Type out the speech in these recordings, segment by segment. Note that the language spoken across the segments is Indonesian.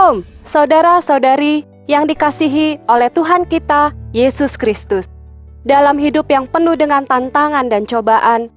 Shalom, saudara-saudari yang dikasihi oleh Tuhan kita, Yesus Kristus. Dalam hidup yang penuh dengan tantangan dan cobaan,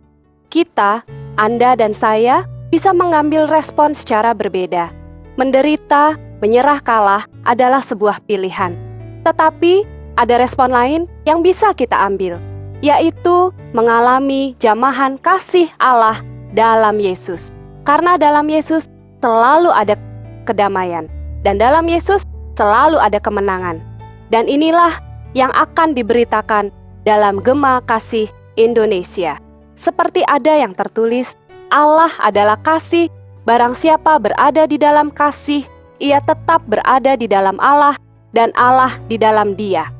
kita, Anda dan saya, bisa mengambil respon secara berbeda. Menderita, menyerah kalah adalah sebuah pilihan. Tetapi, ada respon lain yang bisa kita ambil, yaitu mengalami jamahan kasih Allah dalam Yesus. Karena dalam Yesus selalu ada kedamaian, dan dalam Yesus selalu ada kemenangan. Dan inilah yang akan diberitakan dalam Gema Kasih Indonesia. Seperti ada yang tertulis, Allah adalah kasih, barang siapa berada di dalam kasih, ia tetap berada di dalam Allah, dan Allah di dalam dia.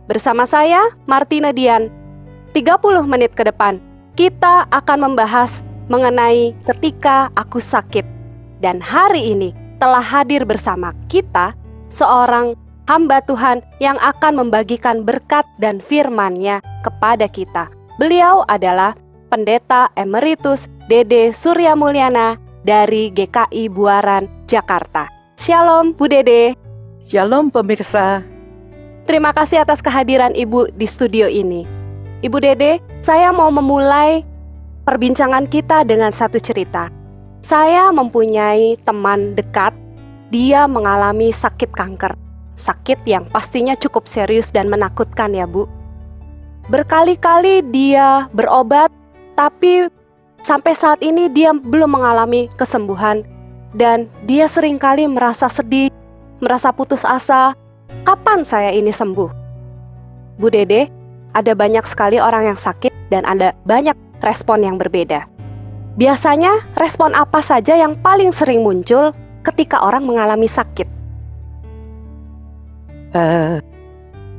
Bersama saya, Martina Dian, 30 menit ke depan, kita akan membahas mengenai ketika aku sakit. Dan hari ini telah hadir bersama kita seorang hamba Tuhan yang akan membagikan berkat dan firman-Nya kepada kita. Beliau adalah Pendeta Emeritus Dede Surya Mulyana dari GKI Buaran, Jakarta. Shalom Bu Dede. Shalom pemirsa. Terima kasih atas kehadiran Ibu di studio ini. Ibu Dede, saya mau memulai perbincangan kita dengan satu cerita. Saya mempunyai teman dekat, dia mengalami sakit kanker. Sakit yang pastinya cukup serius dan menakutkan ya Bu. Berkali-kali dia berobat, tapi sampai saat ini dia belum mengalami kesembuhan. Dan dia seringkali merasa sedih, merasa putus asa. Kapan saya ini sembuh? Bu Dede, ada banyak sekali orang yang sakit dan ada banyak respon yang berbeda. Biasanya respon apa saja yang paling sering muncul ketika orang mengalami sakit?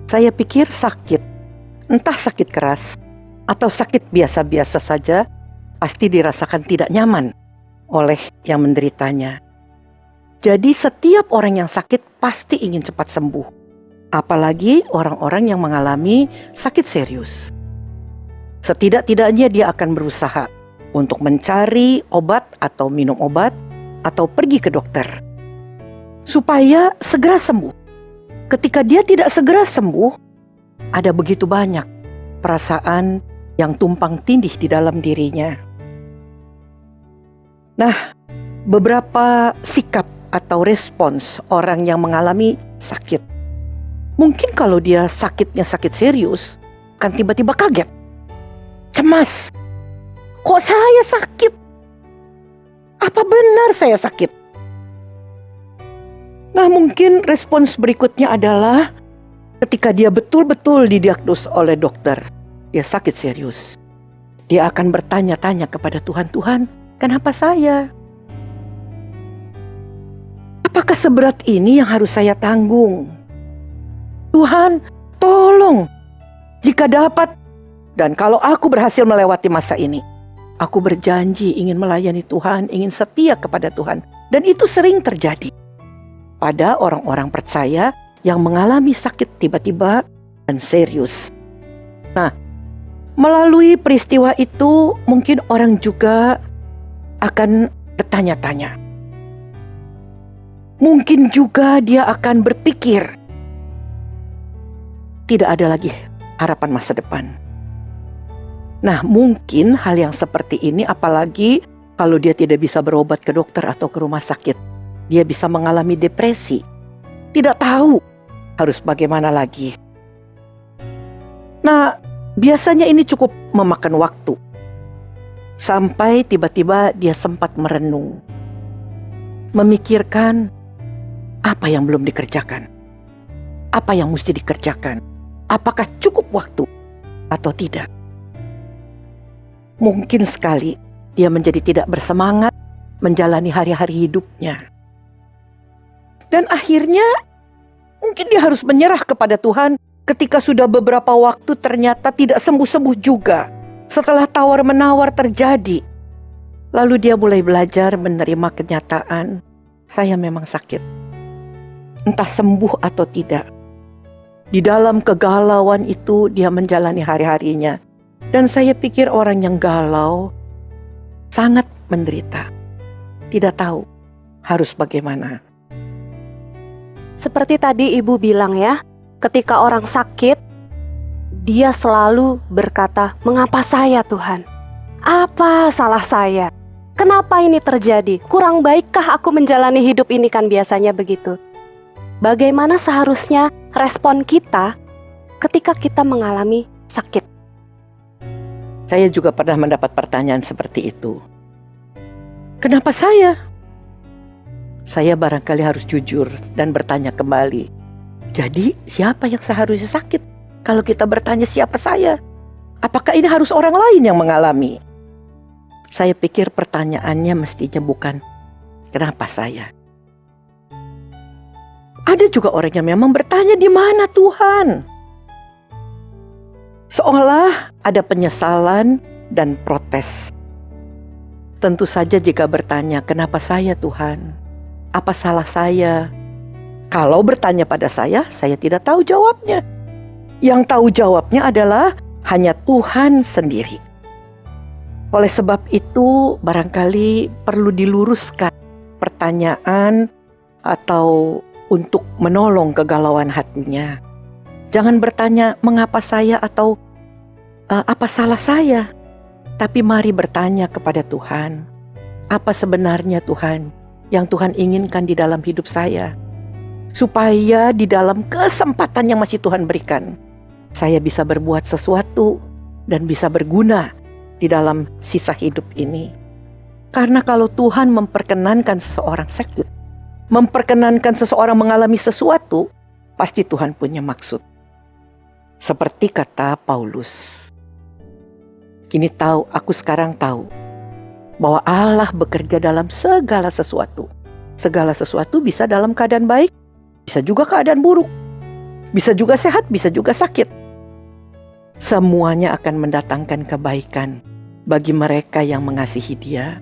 Saya pikir sakit, entah sakit keras atau sakit biasa-biasa saja, pasti dirasakan tidak nyaman oleh yang menderitanya. Jadi setiap orang yang sakit pasti ingin cepat sembuh, apalagi orang-orang yang mengalami sakit serius. Setidak-tidaknya dia akan berusaha untuk mencari obat atau minum obat atau pergi ke dokter supaya segera sembuh. Ketika dia tidak segera sembuh, ada begitu banyak perasaan yang tumpang tindih di dalam dirinya. Nah, beberapa sikap atau respons orang yang mengalami sakit. Mungkin kalau dia sakitnya sakit serius, kan tiba-tiba kaget, cemas. Kok saya sakit? Apa benar saya sakit? Nah, mungkin respons berikutnya adalah ketika dia betul-betul didiagnos oleh dokter, dia sakit serius. Dia akan bertanya-tanya kepada Tuhan, Tuhan, kenapa saya? Apakah seberat ini yang harus saya tanggung? Tuhan, tolong. Jika dapat, dan kalau aku berhasil melewati masa ini, aku berjanji ingin melayani Tuhan, ingin setia kepada Tuhan. Dan itu sering terjadi pada orang-orang percaya yang mengalami sakit tiba-tiba dan serius. Nah, melalui peristiwa itu mungkin orang juga akan bertanya-tanya. Mungkin juga dia akan berpikir, tidak ada lagi harapan masa depan. Nah, mungkin hal yang seperti ini, apalagi kalau dia tidak bisa berobat ke dokter atau ke rumah sakit, dia bisa mengalami depresi, tidak tahu harus bagaimana lagi. Nah, biasanya ini cukup memakan waktu, sampai tiba-tiba dia sempat merenung, memikirkan apa yang belum dikerjakan, apa yang mesti dikerjakan, apakah cukup waktu atau tidak. Mungkin sekali dia menjadi tidak bersemangat menjalani hari-hari hidupnya. Dan akhirnya mungkin dia harus menyerah kepada Tuhan ketika sudah beberapa waktu ternyata tidak sembuh-sembuh juga. Setelah tawar-menawar terjadi, lalu dia mulai belajar menerima kenyataan, saya memang sakit. Entah sembuh atau tidak. Di dalam kegalauan itu dia menjalani hari-harinya. Dan saya pikir orang yang galau sangat menderita, tidak tahu harus bagaimana. Seperti tadi Ibu bilang ya, ketika orang sakit, dia selalu berkata, "Mengapa saya, Tuhan? Apa salah saya? Kenapa ini terjadi? Kurang baikkah aku menjalani hidup ini?" Kan biasanya begitu. Bagaimana seharusnya respon kita ketika kita mengalami sakit? Saya juga pernah mendapat pertanyaan seperti itu. Kenapa saya? Saya barangkali harus jujur dan bertanya kembali. Jadi siapa yang seharusnya sakit? Kalau kita bertanya siapa saya? Apakah ini harus orang lain yang mengalami? Saya pikir pertanyaannya mestinya bukan kenapa saya. Ada juga orang yang memang bertanya, di mana Tuhan? Seolah ada penyesalan dan protes. Tentu saja jika bertanya, kenapa saya Tuhan? Apa salah saya? Kalau bertanya pada saya tidak tahu jawabnya. Yang tahu jawabnya adalah hanya Tuhan sendiri. Oleh sebab itu, barangkali perlu diluruskan pertanyaan atau untuk menolong kegalauan hatinya. Jangan bertanya mengapa saya atau apa salah saya. Tapi mari bertanya kepada Tuhan, apa sebenarnya Tuhan yang Tuhan inginkan di dalam hidup saya? Supaya di dalam kesempatan yang masih Tuhan berikan, saya bisa berbuat sesuatu dan bisa berguna di dalam sisa hidup ini. Karena kalau Tuhan memperkenankan seseorang sakit, memperkenankan seseorang mengalami sesuatu, pasti Tuhan punya maksud. Seperti kata Paulus, aku sekarang tahu bahwa Allah bekerja dalam segala sesuatu. Segala sesuatu bisa dalam keadaan baik, bisa juga keadaan buruk. Bisa juga sehat, bisa juga sakit. Semuanya akan mendatangkan kebaikan bagi mereka yang mengasihi Dia.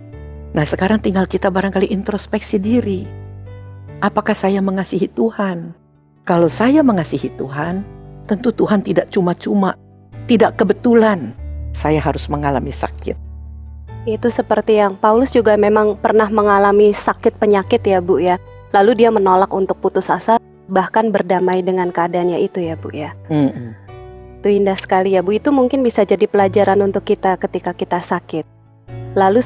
Nah, sekarang tinggal kita barangkali introspeksi diri. Apakah saya mengasihi Tuhan? Kalau saya mengasihi Tuhan, tentu Tuhan tidak cuma-cuma, tidak kebetulan saya harus mengalami sakit. Itu seperti yang Paulus juga memang pernah mengalami sakit penyakit ya Bu ya. Lalu dia menolak untuk putus asa, bahkan berdamai dengan keadaannya itu ya Bu ya. Itu indah sekali ya Bu. Itu mungkin bisa jadi pelajaran untuk kita ketika kita sakit. Lalu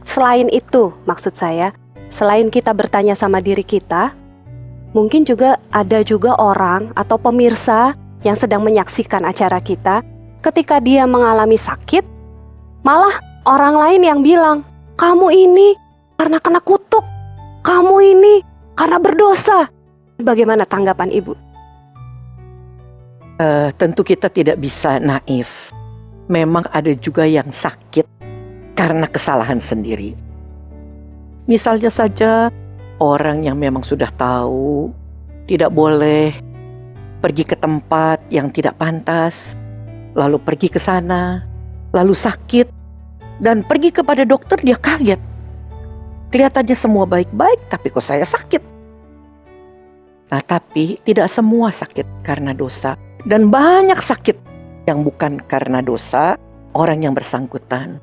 selain itu, maksud saya, selain kita bertanya sama diri kita, mungkin juga ada juga orang atau pemirsa yang sedang menyaksikan acara kita. Ketika dia mengalami sakit, malah orang lain yang bilang, "Kamu ini karena kena kutuk, kamu ini karena berdosa." Bagaimana tanggapan Ibu? Tentu kita tidak bisa naif. Memang ada juga yang sakit karena kesalahan sendiri. Misalnya saja orang yang memang sudah tahu tidak boleh pergi ke tempat yang tidak pantas, lalu pergi ke sana, lalu sakit, dan pergi kepada dokter, dia kaget. Kelihatannya semua baik-baik, tapi kok saya sakit? Nah, tapi tidak semua sakit karena dosa. Dan banyak sakit yang bukan karena dosa orang yang bersangkutan.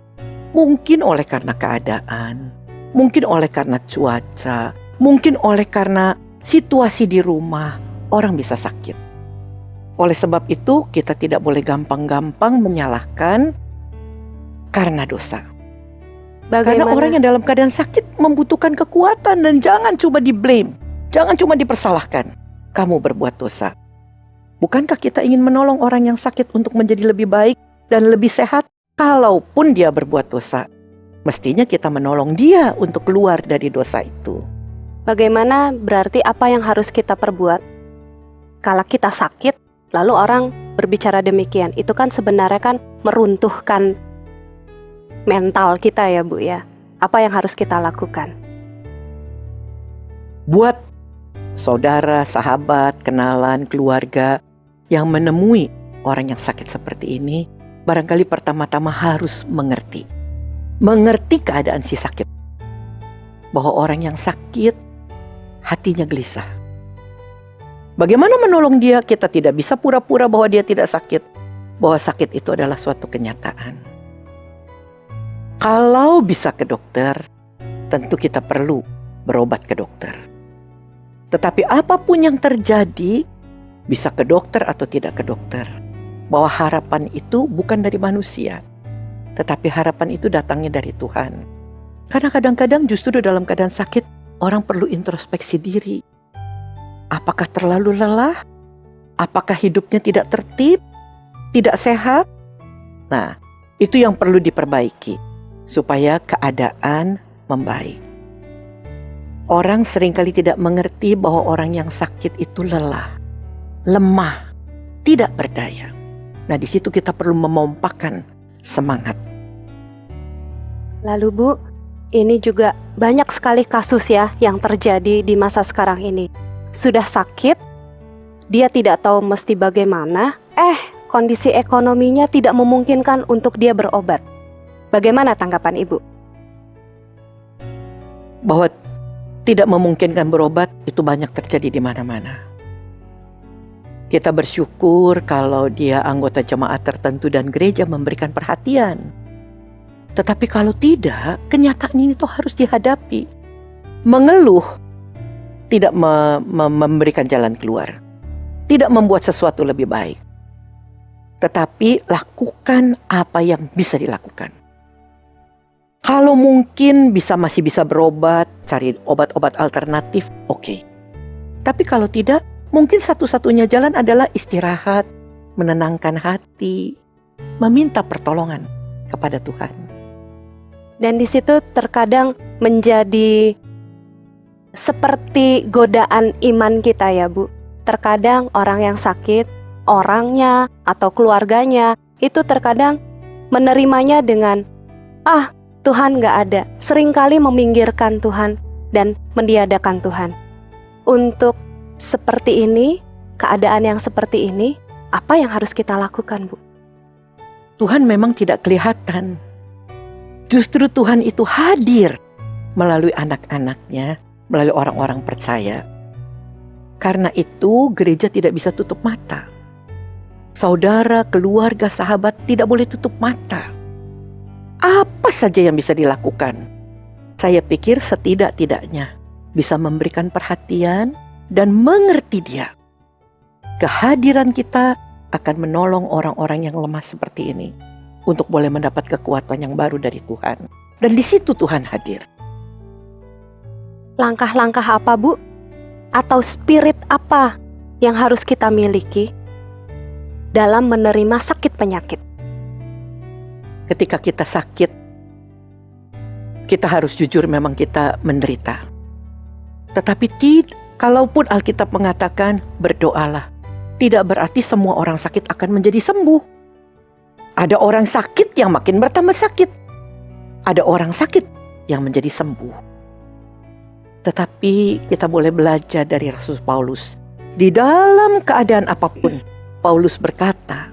Mungkin oleh karena keadaan, mungkin oleh karena cuaca, mungkin oleh karena situasi di rumah, orang bisa sakit. Oleh sebab itu, kita tidak boleh gampang-gampang menyalahkan karena dosa. Karena orang yang dalam keadaan sakit membutuhkan kekuatan dan jangan cuma di-blame. Jangan cuma dipersalahkan. Kamu berbuat dosa. Bukankah kita ingin menolong orang yang sakit untuk menjadi lebih baik dan lebih sehat? Kalaupun dia berbuat dosa, mestinya kita menolong dia untuk keluar dari dosa itu. Bagaimana berarti apa yang harus kita perbuat? Kalau kita sakit, lalu orang berbicara demikian, itu kan sebenarnya kan meruntuhkan mental kita ya Bu ya. Apa yang harus kita lakukan? Buat saudara, sahabat, kenalan, keluarga yang menemui orang yang sakit seperti ini, barangkali pertama-tama harus mengerti keadaan si sakit. Bahwa orang yang sakit hatinya gelisah. Bagaimana menolong dia? Kita tidak bisa pura-pura bahwa dia tidak sakit. Bahwa sakit itu adalah suatu kenyataan. Kalau bisa ke dokter, tentu kita perlu berobat ke dokter. Tetapi apapun yang terjadi, bisa ke dokter atau tidak ke dokter, bahwa harapan itu bukan dari manusia, tetapi harapan itu datangnya dari Tuhan. Karena kadang-kadang justru dalam keadaan sakit, orang perlu introspeksi diri. Apakah terlalu lelah? Apakah hidupnya tidak tertib? Tidak sehat? Nah, itu yang perlu diperbaiki supaya keadaan membaik. Orang seringkali tidak mengerti bahwa orang yang sakit itu lelah, lemah, tidak berdaya. Nah, di situ kita perlu memompahkan semangat. Lalu Bu, ini juga banyak sekali kasus ya yang terjadi di masa sekarang ini. Sudah sakit, dia tidak tahu mesti bagaimana, kondisi ekonominya tidak memungkinkan untuk dia berobat. Bagaimana tanggapan Ibu? Bahwa tidak memungkinkan berobat itu banyak terjadi di mana-mana. Kita bersyukur kalau dia anggota jemaat tertentu dan gereja memberikan perhatian. Tetapi kalau tidak, kenyataan ini tuh harus dihadapi. Mengeluh tidak memberikan jalan keluar, tidak membuat sesuatu lebih baik. Tetapi lakukan apa yang bisa dilakukan. Kalau mungkin masih bisa berobat, cari obat-obat alternatif, oke. Tapi kalau tidak, mungkin satu-satunya jalan adalah istirahat, menenangkan hati, meminta pertolongan kepada Tuhan. Dan di situ terkadang menjadi seperti godaan iman kita ya Bu. Terkadang orang yang sakit, orangnya atau keluarganya itu terkadang menerimanya dengan Tuhan gak ada. Seringkali meminggirkan Tuhan dan meniadakan Tuhan. Untuk seperti ini, keadaan yang seperti ini, apa yang harus kita lakukan Bu? Tuhan memang tidak kelihatan. Justru Tuhan itu hadir melalui anak-anaknya, melalui orang-orang percaya. Karena itu gereja tidak bisa tutup mata. Saudara, keluarga, sahabat tidak boleh tutup mata. Apa saja yang bisa dilakukan? Saya pikir setidak-tidaknya bisa memberikan perhatian dan mengerti dia. Kehadiran kita akan menolong orang-orang yang lemah seperti ini untuk boleh mendapat kekuatan yang baru dari Tuhan. Dan di situ Tuhan hadir. Langkah-langkah apa Bu? Atau spirit apa yang harus kita miliki dalam menerima sakit penyakit? Ketika kita sakit, kita harus jujur memang kita menderita. Tetapi kalaupun Alkitab mengatakan berdoalah, tidak berarti semua orang sakit akan menjadi sembuh. Ada orang sakit yang makin bertambah sakit. Ada orang sakit yang menjadi sembuh. Tetapi kita boleh belajar dari Rasul Paulus. Di dalam keadaan apapun, Paulus berkata,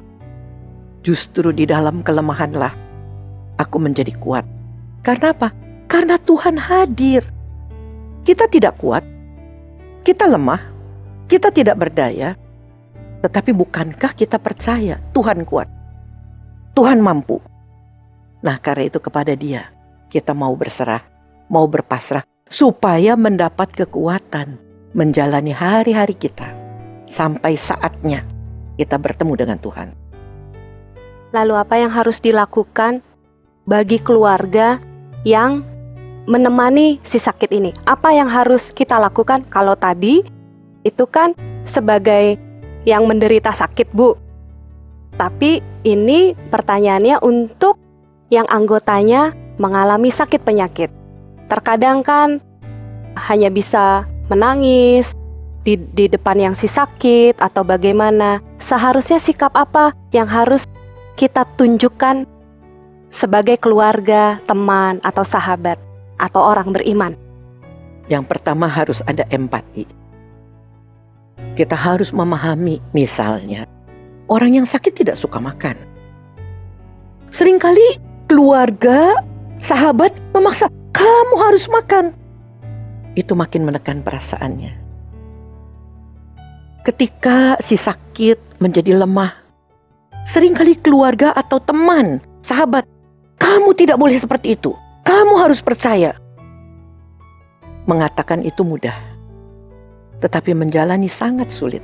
justru di dalam kelemahanlah aku menjadi kuat. Karena apa? Karena Tuhan hadir. Kita tidak kuat, kita lemah, kita tidak berdaya. Tetapi bukankah kita percaya Tuhan kuat? Tuhan mampu. Nah, karena itu kepada Dia kita mau berserah, mau berpasrah, supaya mendapat kekuatan menjalani hari-hari kita sampai saatnya kita bertemu dengan Tuhan. Lalu apa yang harus dilakukan bagi keluarga yang menemani si sakit ini? Apa yang harus kita lakukan? Kalau tadi itu kan sebagai yang menderita sakit Bu. Tapi ini pertanyaannya untuk yang anggotanya mengalami sakit penyakit. Terkadang kan hanya bisa menangis di depan yang si sakit atau bagaimana. Seharusnya sikap apa yang harus kita tunjukkan sebagai keluarga, teman, atau sahabat, atau orang beriman? Yang pertama harus ada empati. Kita harus memahami, misalnya, orang yang sakit tidak suka makan. Seringkali keluarga, sahabat memaksa, kamu harus makan. Itu makin menekan perasaannya. Ketika si sakit menjadi lemah, seringkali keluarga atau teman, sahabat, kamu tidak boleh seperti itu. Kamu harus percaya. Mengatakan itu mudah. tetapi menjalani sangat sulit.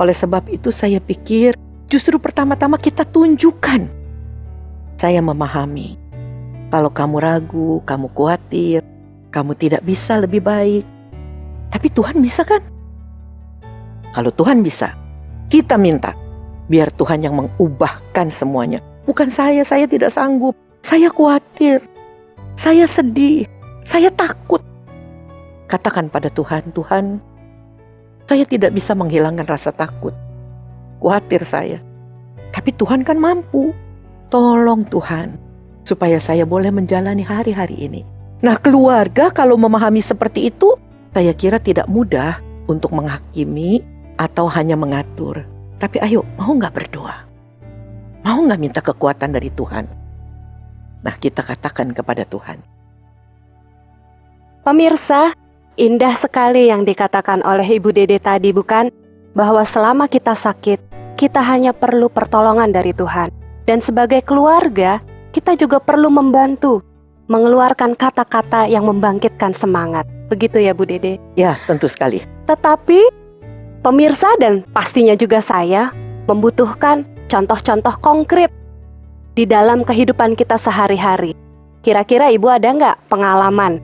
Oleh sebab itu saya pikir justru pertama-tama kita tunjukkan. Saya memahami, kalau kamu ragu, kamu khawatir, kamu tidak bisa lebih baik. Tapi Tuhan bisa kan? Kalau Tuhan bisa, kita minta. Biar Tuhan yang mengubahkan semuanya. Bukan saya tidak sanggup. Saya khawatir, saya sedih, saya takut. Katakan pada Tuhan, Tuhan, saya tidak bisa menghilangkan rasa takut, khawatir saya. Tapi Tuhan kan mampu. Tolong Tuhan, supaya saya boleh menjalani hari-hari ini. Nah, keluarga kalau memahami seperti itu, saya kira tidak mudah untuk menghakimi atau hanya mengatur. Tapi ayo, mau gak berdoa? Mau gak minta kekuatan dari Tuhan? Nah, kita katakan kepada Tuhan. Pemirsa, indah sekali yang dikatakan oleh Ibu Dede tadi, bukan? Bahwa selama kita sakit, kita hanya perlu pertolongan dari Tuhan. Dan sebagai keluarga, kita juga perlu membantu, mengeluarkan kata-kata yang membangkitkan semangat. Begitu ya Bu Dede? Ya, tentu sekali. Tetapi, pemirsa dan pastinya juga saya, membutuhkan contoh-contoh konkret di dalam kehidupan kita sehari-hari. Kira-kira Ibu ada nggak pengalaman?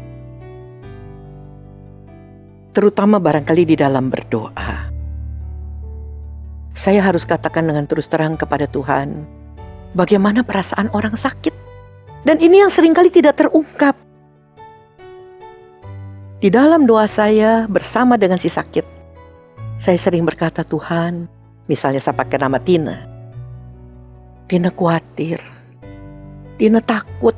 Terutama barangkali di dalam berdoa. Saya harus katakan dengan terus terang kepada Tuhan, bagaimana perasaan orang sakit. Dan ini yang seringkali tidak terungkap. Di dalam doa saya bersama dengan si sakit, saya sering berkata, Tuhan, misalnya saya pakai nama Tina. Tina khawatir, Tina takut,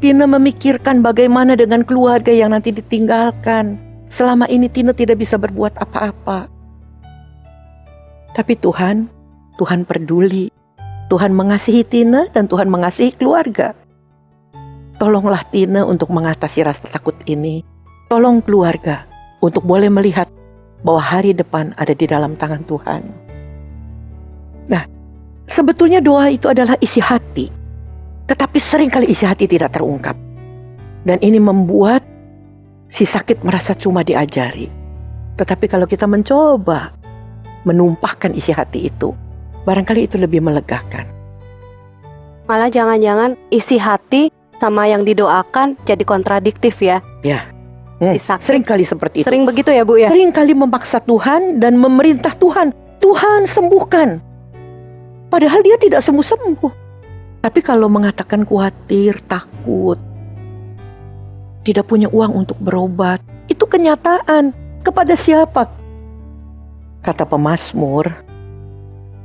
Tina memikirkan bagaimana dengan keluarga yang nanti ditinggalkan. Selama ini Tina tidak bisa berbuat apa-apa. Tapi Tuhan peduli. Tuhan mengasihi Tina dan Tuhan mengasihi keluarga. Tolonglah Tina untuk mengatasi rasa takut ini. Tolong keluarga untuk boleh melihat bahwa hari depan ada di dalam tangan Tuhan. Nah, sebetulnya doa itu adalah isi hati. Tetapi seringkali isi hati tidak terungkap. Dan ini membuat si sakit merasa cuma diajari. Tetapi kalau kita mencoba menumpahkan isi hati itu, barangkali itu lebih melegakan. Malah jangan-jangan isi hati sama yang didoakan jadi kontradiktif ya. Ya, Si sakit. seringkali seperti itu. Sering begitu ya Bu ya? Seringkali memaksa Tuhan dan memerintah Tuhan. Tuhan sembuhkan. Padahal dia tidak sembuh-sembuh. Tapi kalau mengatakan khawatir, takut, tidak punya uang untuk berobat, itu kenyataan. Kepada siapa? Kata pemazmur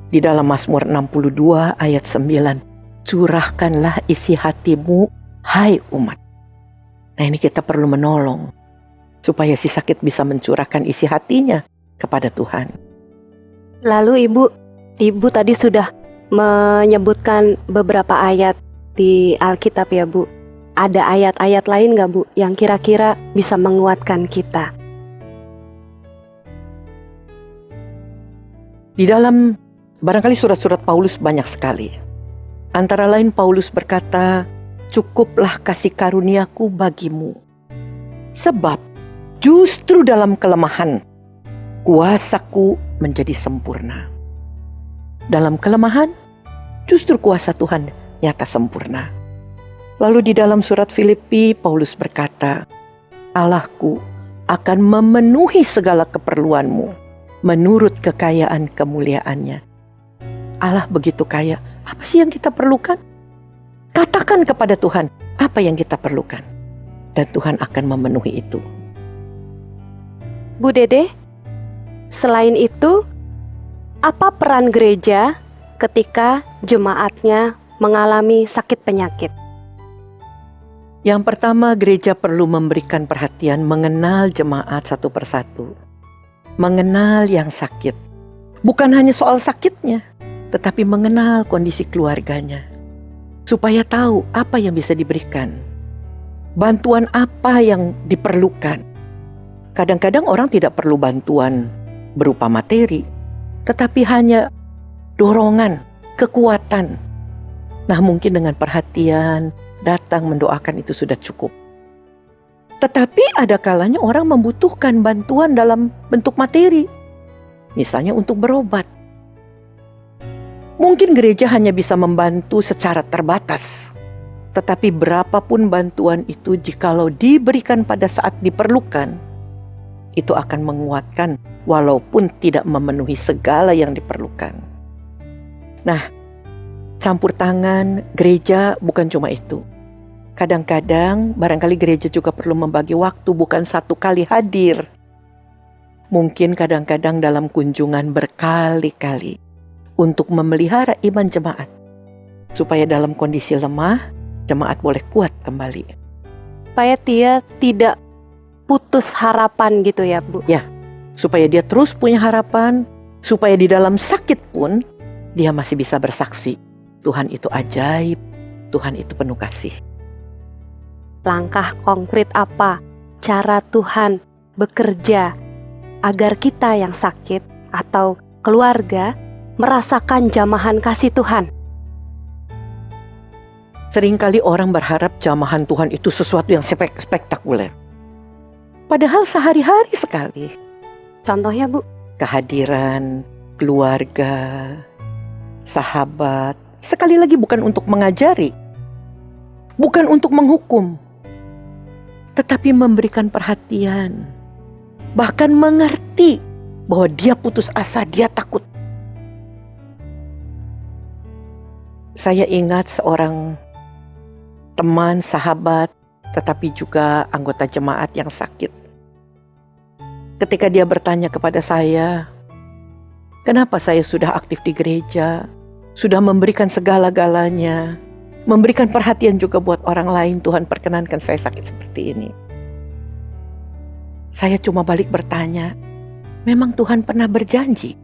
di dalam Mazmur 62 ayat 9, curahkanlah isi hatimu, hai umat. Nah, ini kita perlu menolong supaya si sakit bisa mencurahkan isi hatinya kepada Tuhan. Lalu Ibu tadi sudah menyebutkan beberapa ayat di Alkitab ya Bu. Ada ayat-ayat lain gak Bu yang kira-kira bisa menguatkan kita? Di dalam barangkali surat-surat Paulus banyak sekali. Antara lain Paulus berkata, cukuplah kasih karuniaku bagimu. Sebab justru dalam kelemahan, kuasaku menjadi sempurna. Dalam kelemahan, justru kuasa Tuhan nyata sempurna. Lalu di dalam surat Filipi, Paulus berkata, Allahku akan memenuhi segala keperluanmu menurut kekayaan kemuliaannya. Allah begitu kaya, apa sih yang kita perlukan? Katakan kepada Tuhan, apa yang kita perlukan. Dan Tuhan akan memenuhi itu. Bu Dede, selain itu, apa peran gereja ketika jemaatnya mengalami sakit penyakit? Yang pertama, gereja perlu memberikan perhatian mengenal jemaat satu persatu. Mengenal yang sakit. Bukan hanya soal sakitnya, tetapi mengenal kondisi keluarganya. Supaya tahu apa yang bisa diberikan. Bantuan apa yang diperlukan. Kadang-kadang orang tidak perlu bantuan berupa materi, tetapi hanya dorongan, kekuatan. Nah, mungkin dengan perhatian, datang mendoakan itu sudah cukup. Tetapi ada kalanya orang membutuhkan bantuan dalam bentuk materi, misalnya untuk berobat. Mungkin gereja hanya bisa membantu secara terbatas, tetapi berapapun bantuan itu jikalau diberikan pada saat diperlukan, itu akan menguatkan walaupun tidak memenuhi segala yang diperlukan. Nah, campur tangan gereja bukan cuma itu. Kadang-kadang barangkali gereja juga perlu membagi waktu, bukan satu kali hadir. Mungkin kadang-kadang dalam kunjungan berkali-kali untuk memelihara iman jemaat. Supaya dalam kondisi lemah, jemaat boleh kuat kembali. Supaya dia tidak putus harapan gitu ya, Bu? Ya, supaya dia terus punya harapan, supaya di dalam sakit pun dia masih bisa bersaksi. Tuhan itu ajaib, Tuhan itu penuh kasih. Langkah konkret apa cara Tuhan bekerja agar kita yang sakit atau keluarga merasakan jamahan kasih Tuhan? Seringkali orang berharap jamahan Tuhan itu sesuatu yang spektakuler. Padahal sehari-hari sekali. Contohnya, Bu? Kehadiran keluarga, sahabat, sekali lagi bukan untuk mengajari, bukan untuk menghukum, tetapi memberikan perhatian, bahkan mengerti bahwa dia putus asa, dia takut. Saya ingat seorang teman, sahabat, tetapi juga anggota jemaat yang sakit. Ketika dia bertanya kepada saya, kenapa saya sudah aktif di gereja, sudah memberikan segala-galanya, memberikan perhatian juga buat orang lain, Tuhan perkenankan saya sakit seperti ini. Saya cuma balik bertanya, memang Tuhan pernah berjanji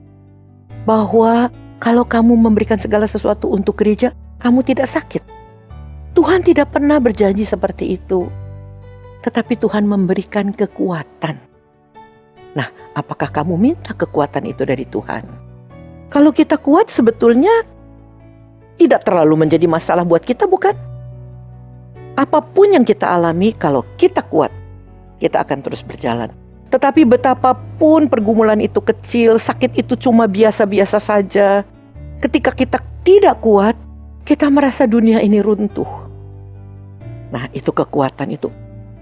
bahwa kalau kamu memberikan segala sesuatu untuk gereja, kamu tidak sakit. Tuhan tidak pernah berjanji seperti itu. Tetapi Tuhan memberikan kekuatan. Nah, apakah kamu minta kekuatan itu dari Tuhan? Kalau kita kuat sebetulnya tidak terlalu menjadi masalah buat kita, bukan? Apapun yang kita alami, kalau kita kuat, kita akan terus berjalan. Tetapi betapapun pergumulan itu kecil, sakit itu cuma biasa-biasa saja, ketika kita tidak kuat, kita merasa dunia ini runtuh. Nah, itu kekuatan itu.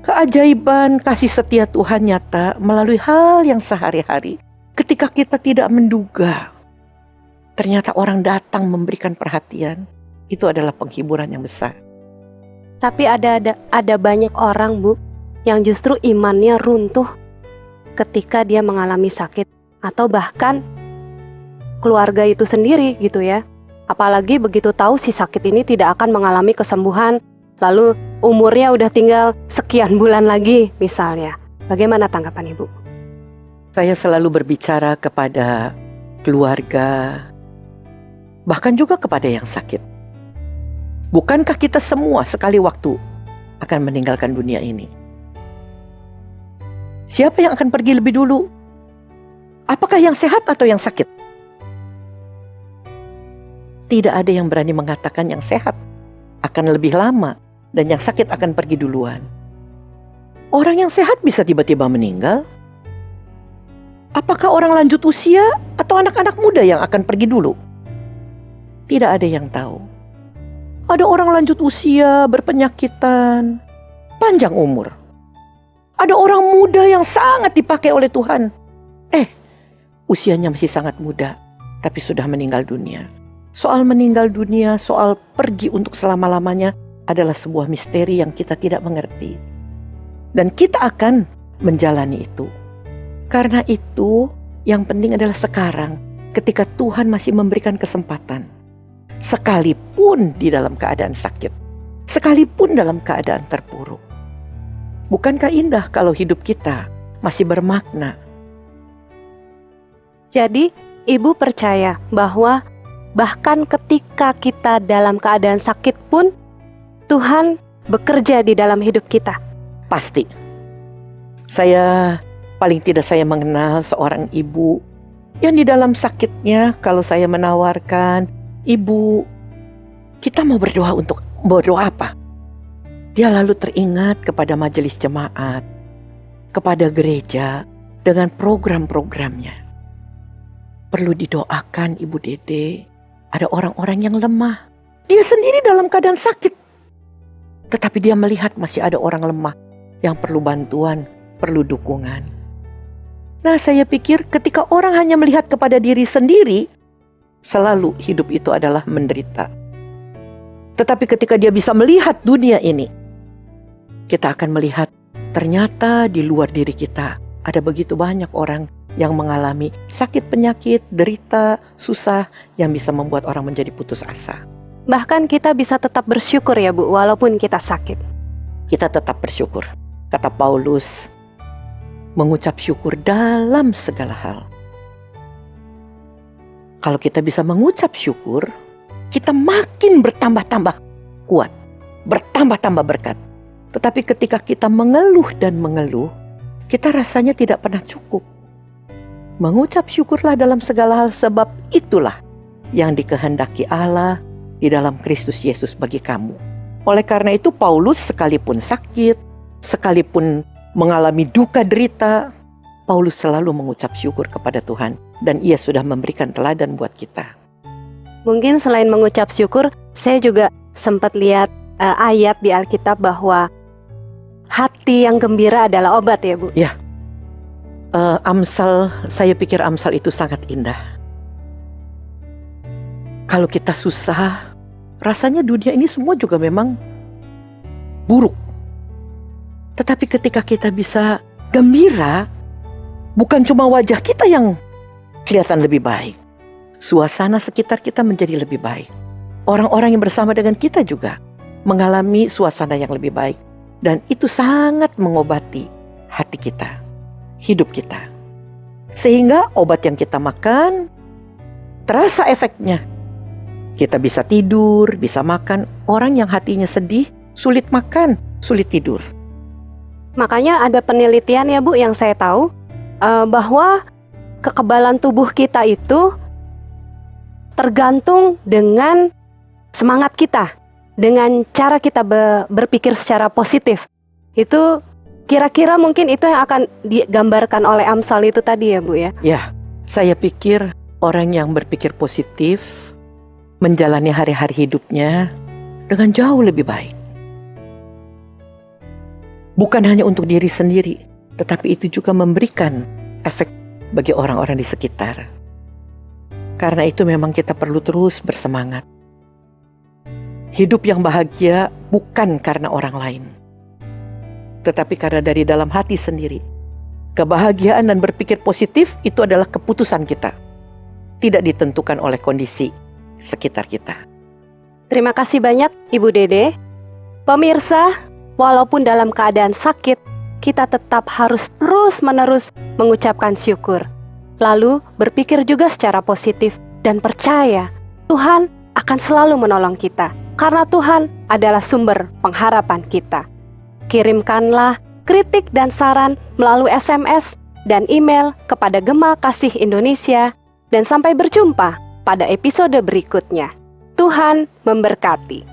Keajaiban kasih setia Tuhan nyata melalui hal yang sehari-hari. Ketika kita tidak menduga, ternyata orang datang memberikan perhatian. Itu adalah penghiburan yang besar. Tapi ada banyak orang, Bu, yang justru imannya runtuh ketika dia mengalami sakit. Atau bahkan keluarga itu sendiri gitu ya. Apalagi begitu tahu si sakit ini tidak akan mengalami kesembuhan, lalu umurnya udah tinggal sekian bulan lagi misalnya. Bagaimana tanggapan Ibu? Saya selalu berbicara kepada keluarga, bahkan juga kepada yang sakit. Bukankah kita semua sekali waktu akan meninggalkan dunia ini? Siapa yang akan pergi lebih dulu? Apakah yang sehat atau yang sakit? Tidak ada yang berani mengatakan yang sehat akan lebih lama dan yang sakit akan pergi duluan. Orang yang sehat bisa tiba-tiba meninggal. Apakah orang lanjut usia atau anak-anak muda yang akan pergi dulu? Tidak ada yang tahu. Ada orang lanjut usia, berpenyakitan, panjang umur. Ada orang muda yang sangat dipakai oleh Tuhan. Usianya masih sangat muda, tapi sudah meninggal dunia. Soal meninggal dunia, soal pergi untuk selama-lamanya adalah sebuah misteri yang kita tidak mengerti. Dan kita akan menjalani itu. Karena itu, yang penting adalah sekarang, ketika Tuhan masih memberikan kesempatan. Sekalipun di dalam keadaan sakit, sekalipun dalam keadaan terpuruk. Bukankah indah kalau hidup kita masih bermakna? Jadi, Ibu percaya bahwa bahkan ketika kita dalam keadaan sakit pun, Tuhan bekerja di dalam hidup kita. Pasti. Paling tidak saya mengenal seorang ibu yang di dalam sakitnya, kalau saya menawarkan, Ibu, kita mau berdoa apa? Dia lalu teringat kepada majelis jemaat, kepada gereja dengan program-programnya. Perlu didoakan Ibu Dede, ada orang-orang yang lemah. Dia sendiri dalam keadaan sakit. Tetapi dia melihat masih ada orang lemah yang perlu bantuan, perlu dukungan. Nah, saya pikir ketika orang hanya melihat kepada diri sendiri, selalu hidup itu adalah menderita. Tetapi ketika dia bisa melihat dunia ini, kita akan melihat ternyata di luar diri kita ada begitu banyak orang yang mengalami sakit penyakit, derita, susah yang bisa membuat orang menjadi putus asa. Bahkan kita bisa tetap bersyukur ya Bu, walaupun kita sakit. Kita tetap bersyukur. Kata Paulus, mengucap syukur dalam segala hal. Kalau kita bisa mengucap syukur, kita makin bertambah-tambah kuat, bertambah-tambah berkat. Tetapi ketika kita mengeluh dan mengeluh, kita rasanya tidak pernah cukup. Mengucap syukurlah dalam segala hal, sebab itulah yang dikehendaki Allah di dalam Kristus Yesus bagi kamu. Oleh karena itu Paulus sekalipun sakit, sekalipun mengalami duka derita, Paulus selalu mengucap syukur kepada Tuhan. Dan ia sudah memberikan teladan buat kita. Mungkin selain mengucap syukur, saya juga sempat lihat ayat di Alkitab bahwa hati yang gembira adalah obat ya Bu. Ya, Amsal, saya pikir Amsal itu sangat indah. Kalau kita susah, rasanya dunia ini semua juga memang buruk. Tetapi ketika kita bisa gembira, bukan cuma wajah kita yang kelihatan lebih baik, suasana sekitar kita menjadi lebih baik. Orang-orang yang bersama dengan kita juga mengalami suasana yang lebih baik. Dan itu sangat mengobati hati kita, hidup kita. Sehingga obat yang kita makan terasa efeknya. Kita bisa tidur, bisa makan. Orang yang hatinya sedih, sulit makan, sulit tidur. Makanya ada penelitian ya Bu yang saya tahu bahwa kekebalan tubuh kita itu tergantung dengan semangat kita, dengan cara kita berpikir secara positif. Itu kira-kira mungkin itu yang akan digambarkan oleh Amsal itu tadi ya Bu ya? Ya, saya pikir orang yang berpikir positif menjalani hari-hari hidupnya dengan jauh lebih baik. Bukan hanya untuk diri sendiri, tetapi itu juga memberikan efek bagi orang-orang di sekitar. Karena itu memang kita perlu terus bersemangat. Hidup yang bahagia bukan karena orang lain, tetapi karena dari dalam hati sendiri. Kebahagiaan dan berpikir positif itu adalah keputusan kita, tidak ditentukan oleh kondisi sekitar kita. Terima kasih banyak Ibu Dede. Pemirsa, walaupun dalam keadaan sakit, kita tetap harus terus-menerus mengucapkan syukur. Lalu berpikir juga secara positif dan percaya Tuhan akan selalu menolong kita. Karena Tuhan adalah sumber pengharapan kita. Kirimkanlah kritik dan saran melalui SMS dan email kepada Gema Kasih Indonesia. Dan sampai berjumpa pada episode berikutnya. Tuhan memberkati.